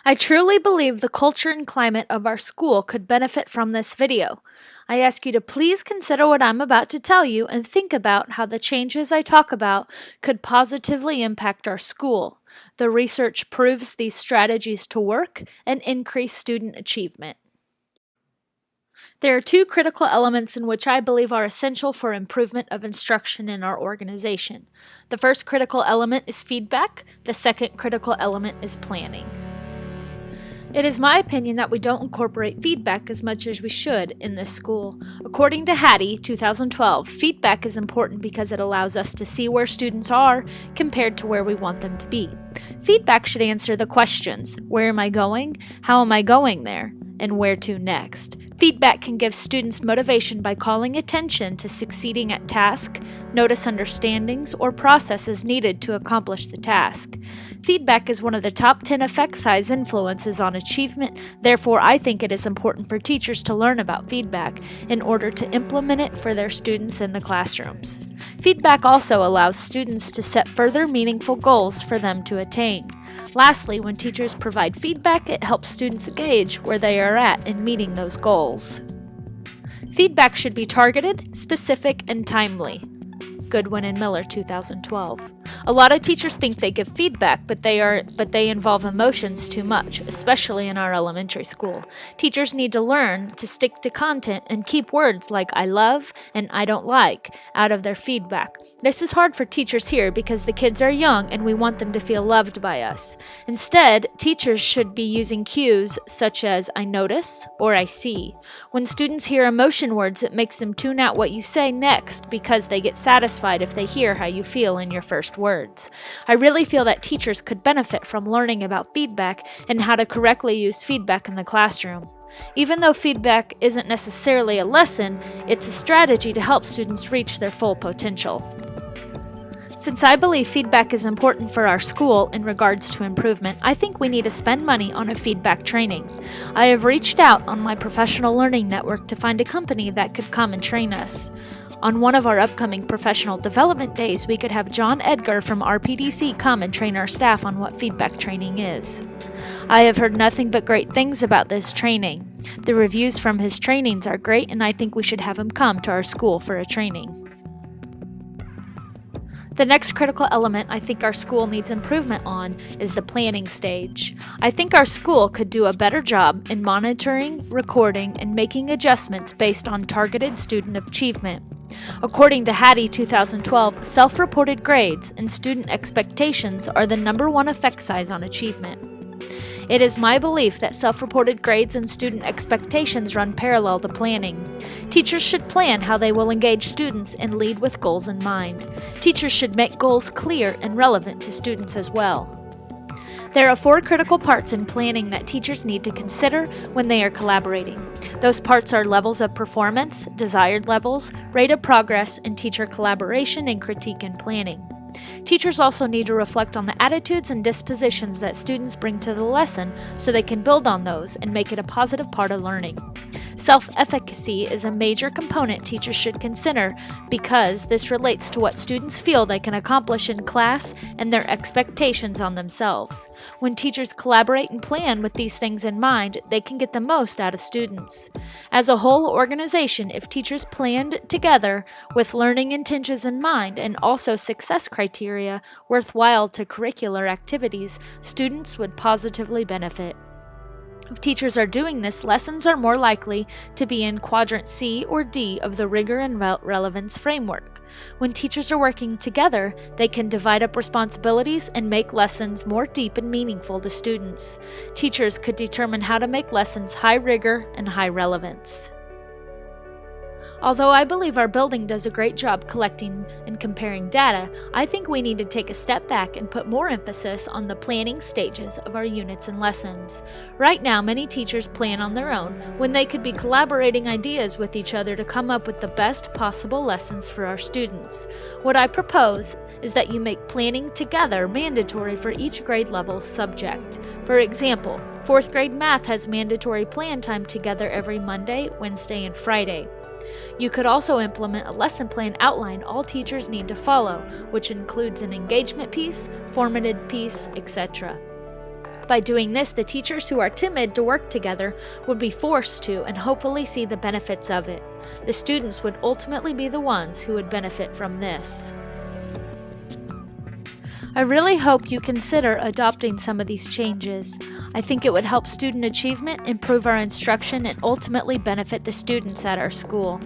I truly believe the culture and climate of our school could benefit from this video. I ask you to please consider what I'm about to tell you and think about how the changes I talk about could positively impact our school. The research proves these strategies to work and increase student achievement. There are two critical elements in which I believe are essential for improvement of instruction in our organization. The first critical element is feedback. The second critical element is planning. It is my opinion that we don't incorporate feedback as much as we should in this school. According to Hattie, 2012, feedback is important because it allows us to see where students are compared to where we want them to be. Feedback should answer the questions: where am I going? How am I going there? And where to next? Feedback can give students motivation by calling attention to succeeding at task, notice understandings, or processes needed to accomplish the task. Feedback is one of the top 10 effect size influences on achievement. Therefore, I think it is important for teachers to learn about feedback in order to implement it for their students in the classrooms. Feedback also allows students to set further meaningful goals for them to attain. Lastly, when teachers provide feedback, it helps students gauge where they are at in meeting those goals. Feedback should be targeted, specific, and timely. Goodwin and Miller, 2012. A lot of teachers think they give feedback, but they involve emotions too much, especially in our elementary school. Teachers need to learn to stick to content and keep words like "I love" and "I don't like" out of their feedback. This is hard for teachers here because the kids are young and we want them to feel loved by us. Instead, teachers should be using cues such as "I notice" or "I see." When students hear emotion words, it makes them tune out what you say next because they get satisfied if they hear how you feel in your first words. I really feel that teachers could benefit from learning about feedback and how to correctly use feedback in the classroom. Even though feedback isn't necessarily a lesson, it's a strategy to help students reach their full potential. Since I believe feedback is important for our school in regards to improvement, I think we need to spend money on a feedback training. I have reached out on my professional learning network to find a company that could come and train us. On one of our upcoming professional development days, we could have John Edgar from RPDC come and train our staff on what feedback training is. I have heard nothing but great things about this training. The reviews from his trainings are great, and I think we should have him come to our school for a training. The next critical element I think our school needs improvement on is the planning stage. I think our school could do a better job in monitoring, recording, and making adjustments based on targeted student achievement. According to Hattie, 2012, self-reported grades and student expectations are the #1 effect size on achievement. It is my belief that self-reported grades and student expectations run parallel to planning. Teachers should plan how they will engage students and lead with goals in mind. Teachers should make goals clear and relevant to students as well. There are 4 critical parts in planning that teachers need to consider when they are collaborating. Those parts are levels of performance, desired levels, rate of progress, and teacher collaboration and critique and planning. Teachers also need to reflect on the attitudes and dispositions that students bring to the lesson so they can build on those and make it a positive part of learning. Self-efficacy is a major component teachers should consider because this relates to what students feel they can accomplish in class and their expectations on themselves. When teachers collaborate and plan with these things in mind, they can get the most out of students. As a whole organization, if teachers planned together with learning intentions in mind and also success criteria worthwhile to curricular activities, students would positively benefit. If teachers are doing this, lessons are more likely to be in quadrant C or D of the rigor and relevance framework. When teachers are working together, they can divide up responsibilities and make lessons more deep and meaningful to students. Teachers could determine how to make lessons high rigor and high relevance. Although I believe our building does a great job collecting and comparing data, I think we need to take a step back and put more emphasis on the planning stages of our units and lessons. Right now, many teachers plan on their own when they could be collaborating ideas with each other to come up with the best possible lessons for our students. What I propose is that you make planning together mandatory for each grade level's subject. For example, 4th grade math has mandatory plan time together every Monday, Wednesday, and Friday. You could also implement a lesson plan outline all teachers need to follow, which includes an engagement piece, formative piece, etc. By doing this, the teachers who are timid to work together would be forced to and hopefully see the benefits of it. The students would ultimately be the ones who would benefit from this. I really hope you consider adopting some of these changes. I think it would help student achievement, improve our instruction, and ultimately benefit the students at our school.